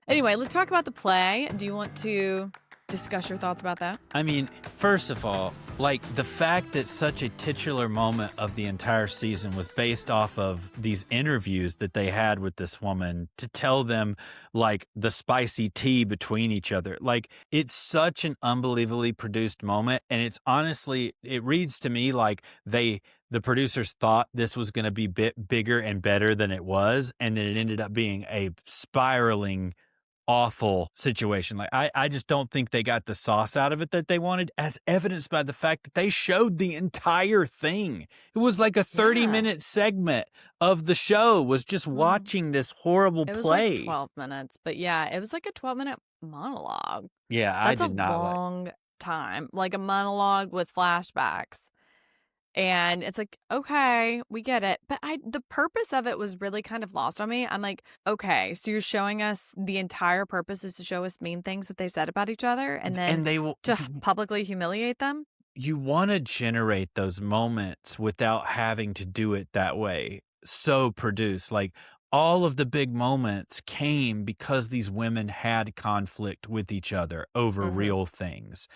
Anyway, let's talk about the play. Do you want to discuss your thoughts about that? I mean, first of all, like the fact that such a titular moment of the entire season was based off of these interviews that they had with this woman to tell them like the spicy tea between each other. Like it's such an unbelievably produced moment. And it's honestly, it reads to me like the producers thought this was going to be bigger and better than it was. And then it ended up being a spiraling awful situation. Like I just don't think they got the sauce out of it that they wanted, as evidenced by the fact that they showed the entire thing. It was like a 30-minute segment of the show was just watching this horrible play. It was like 12 minutes, but yeah, it was like a 12-minute monologue. Yeah, That's I did not a long time, like a monologue with flashbacks. And it's like, okay, we get it. But the purpose of it was really kind of lost on me. I'm like, okay, so you're showing us the entire purpose is to show us mean things that they said about each other and then to publicly humiliate them? You want to generate those moments without having to do it that way. So produced. Like all of the big moments came because these women had conflict with each other over real things.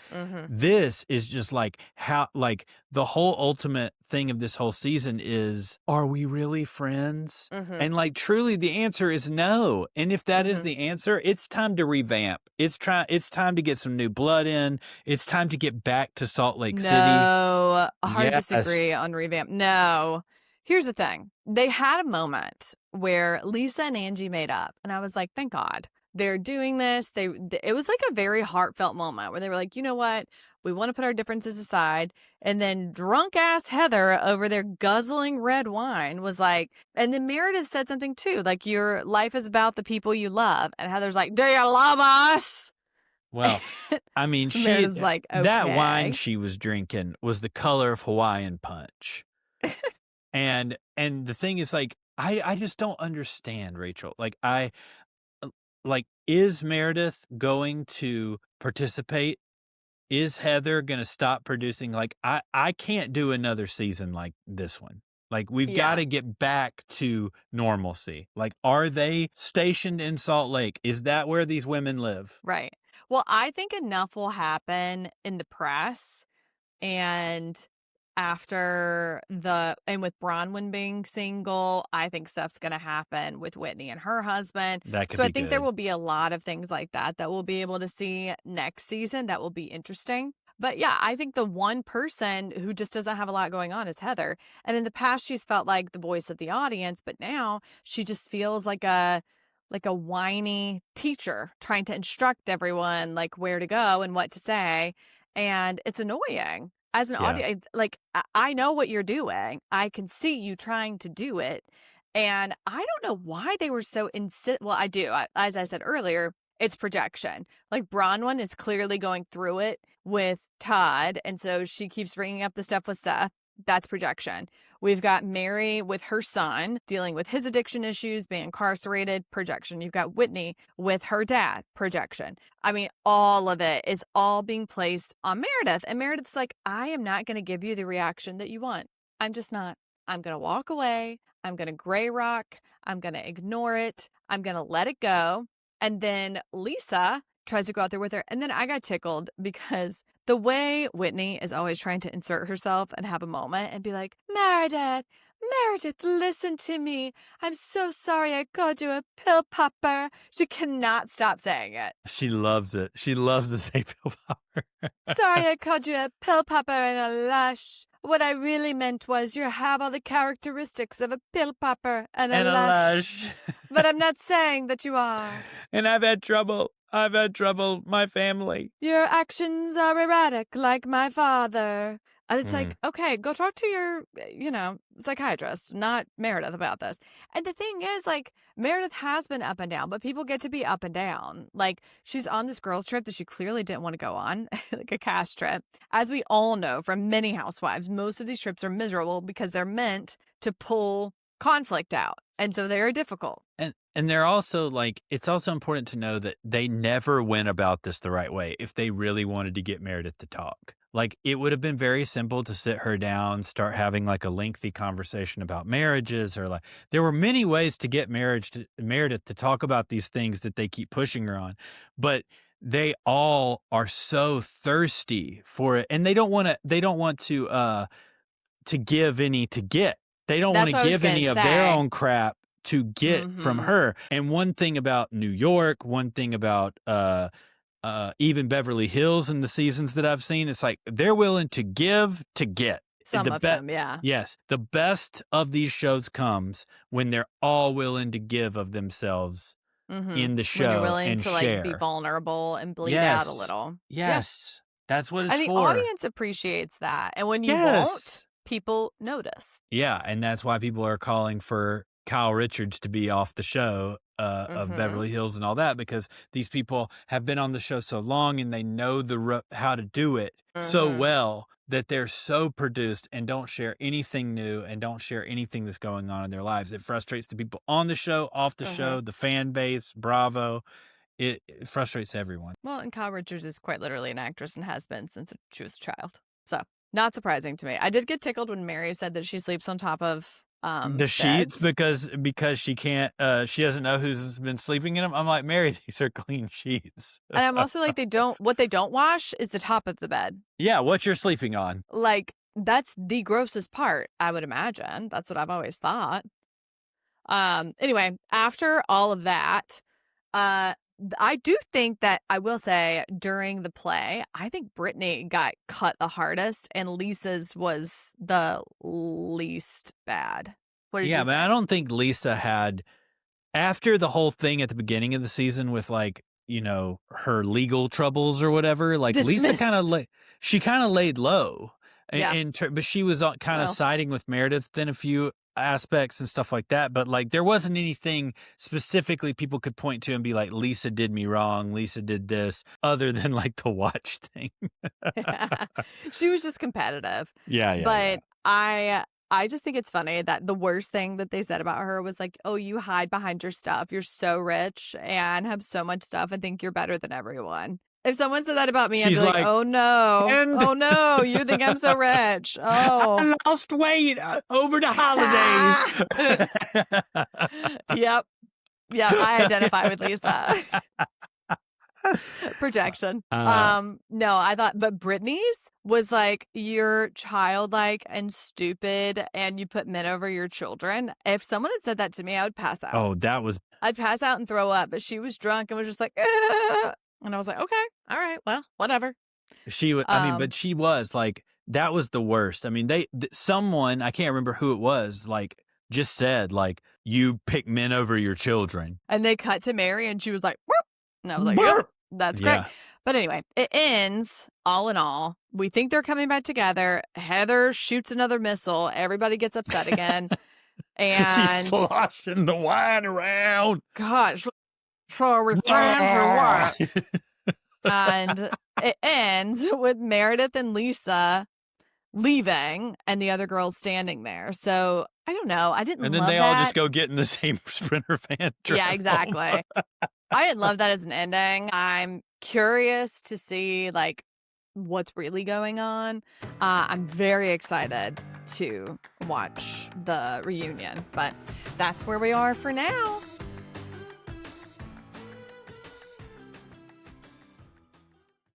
This is just like the whole ultimate thing of this whole season is, are we really friends? And like truly the answer is no. And if that is the answer, it's time to revamp. It's time to get some new blood in. It's time to get back to Salt Lake City. No, hard disagree on revamp. No. Here's the thing. They had a moment where Lisa and Angie made up. And I was like, thank God. They're doing this. It was like a very heartfelt moment where they were like, you know what? We want to put our differences aside. And then drunk ass Heather over there guzzling red wine was like, and then Meredith said something too. Like, your life is about the people you love. And Heather's like, do you love us? Well, I mean, like, okay. That wine she was drinking was the color of Hawaiian punch. And the thing is, like, I just don't understand, Rachel. Like, is Meredith going to participate? Is Heather going to stop producing? Like, I can't do another season like this one. Like, we've got to get back to normalcy. Like, are they stationed in Salt Lake? Is that where these women live? Right. Well, I think enough will happen in the press and with Bronwyn being single, I think stuff's going to happen with Whitney and her husband. So I think there will be a lot of things like that we'll be able to see next season that will be interesting. But yeah, I think the one person who just doesn't have a lot going on is Heather. And in the past, she's felt like the voice of the audience, but now she just feels like a whiny teacher trying to instruct everyone like where to go and what to say. And it's annoying. As an audience, like, I know what you're doing. I can see you trying to do it. And I don't know why they were so well, I do. As I said earlier, it's projection. Like, Bronwyn is clearly going through it with Todd. And so she keeps bringing up the stuff with Seth. That's projection. We've got Mary with her son dealing with his addiction issues, being incarcerated, projection. You've got Whitney with her dad, projection. I mean, all of it is all being placed on Meredith. And Meredith's like, I am not going to give you the reaction that you want. I'm just not. I'm going to walk away. I'm going to gray rock. I'm going to ignore it. I'm going to let it go. And then Lisa tries to go out there with her. And then I got tickled because the way Whitney is always trying to insert herself and have a moment and be like, Meredith, listen to me. I'm so sorry I called you a pill popper. She cannot stop saying it. She loves it. She loves to say pill popper. Sorry I called you a pill popper and a lush. What I really meant was you have all the characteristics of a pill popper and a lush. But I'm not saying that you are. And I've had trouble. My family. Your actions are erratic like my father. And it's like, okay, go talk to your, psychiatrist, not Meredith, about this. And the thing is, like, Meredith has been up and down, but people get to be up and down. Like, she's on this girls' trip that she clearly didn't want to go on, like a cash trip. As we all know from many housewives, most of these trips are miserable because they're meant to pull conflict out. And so they are difficult. And they're also like, it's also important to know that they never went about this the right way if they really wanted to get Meredith to talk. Like, it would have been very simple to sit her down, start having like a lengthy conversation about marriages, or like there were many ways to get Meredith to talk about these things that they keep pushing her on. But they all are so thirsty for it, and they don't want to give any to get. They don't want to give any of their own crap to get from her. And one thing about New York, one thing about even Beverly Hills in the seasons that I've seen, it's like they're willing to give to get. Some of them, yeah. Yes. The best of these shows comes when they're all willing to give of themselves in the show, when you're willing to share. Like be vulnerable and bleed out a little. Yes. That's what it's for. And the audience appreciates that. And when you won't, people notice. Yeah, and that's why people are calling for Kyle Richards to be off the show of Beverly Hills and all that, because these people have been on the show so long and they know how to do it so well that they're so produced and don't share anything new and don't share anything that's going on in their lives. It frustrates the people on the show, off the show, the fan base, Bravo. It frustrates everyone. Well, and Kyle Richards is quite literally an actress and has been since she was a child. So not surprising to me. I did get tickled when Mary said that she sleeps on top of the sheets because she can't she doesn't know who's been sleeping in them. I'm like, Mary, these are clean sheets. And I'm also like, what they don't wash is the top of the bed. Yeah, what you're sleeping on. Like, that's the grossest part, I would imagine. That's what I've always thought. Anyway, after all of that, I do think that, I will say, during the play, I think Brittany got cut the hardest and Lisa's was the least bad. What did you think? But I don't think Lisa had, after the whole thing at the beginning of the season with like, you know, her legal troubles or whatever, like Dismissed. Lisa kind of laid low. But she was kind of siding with Meredith in a few aspects and stuff like that, but like there wasn't anything specifically people could point to and be like, Lisa did me wrong, Lisa did this, other than like the watch thing. She was just competitive. But I just think it's funny that the worst thing that they said about her was like, oh, you hide behind your stuff, you're so rich and have so much stuff and think you're better than everyone. If someone said that about me, I'd be like, oh no, you think I'm so rich. Oh, I lost weight over the holidays. Yep, I identify with Lisa. Projection. No, I thought, but Brittany's was like, you're childlike and stupid and you put men over your children. If someone had said that to me, I would pass out. Oh, I'd pass out and throw up, but she was drunk and was just like, and I was like, okay, all right, well, whatever. She would, but she was like, that was the worst. I mean, someone, I can't remember who it was, like just said like, you pick men over your children. And they cut to Mary and she was like, burp. And I was like, yep, that's great. But anyway, it ends, all in all, we think they're coming back together. Heather shoots another missile. Everybody gets upset again. And she's sloshing the wine around. Gosh. So are we friends or what? And it ends with Meredith and Lisa leaving and the other girls standing there. So I don't know. I didn't love that. And then they all just go get in the same Sprinter van. Yeah, exactly. I didn't love that as an ending. I'm curious to see like what's really going on. I'm very excited to watch the reunion, but that's where we are for now.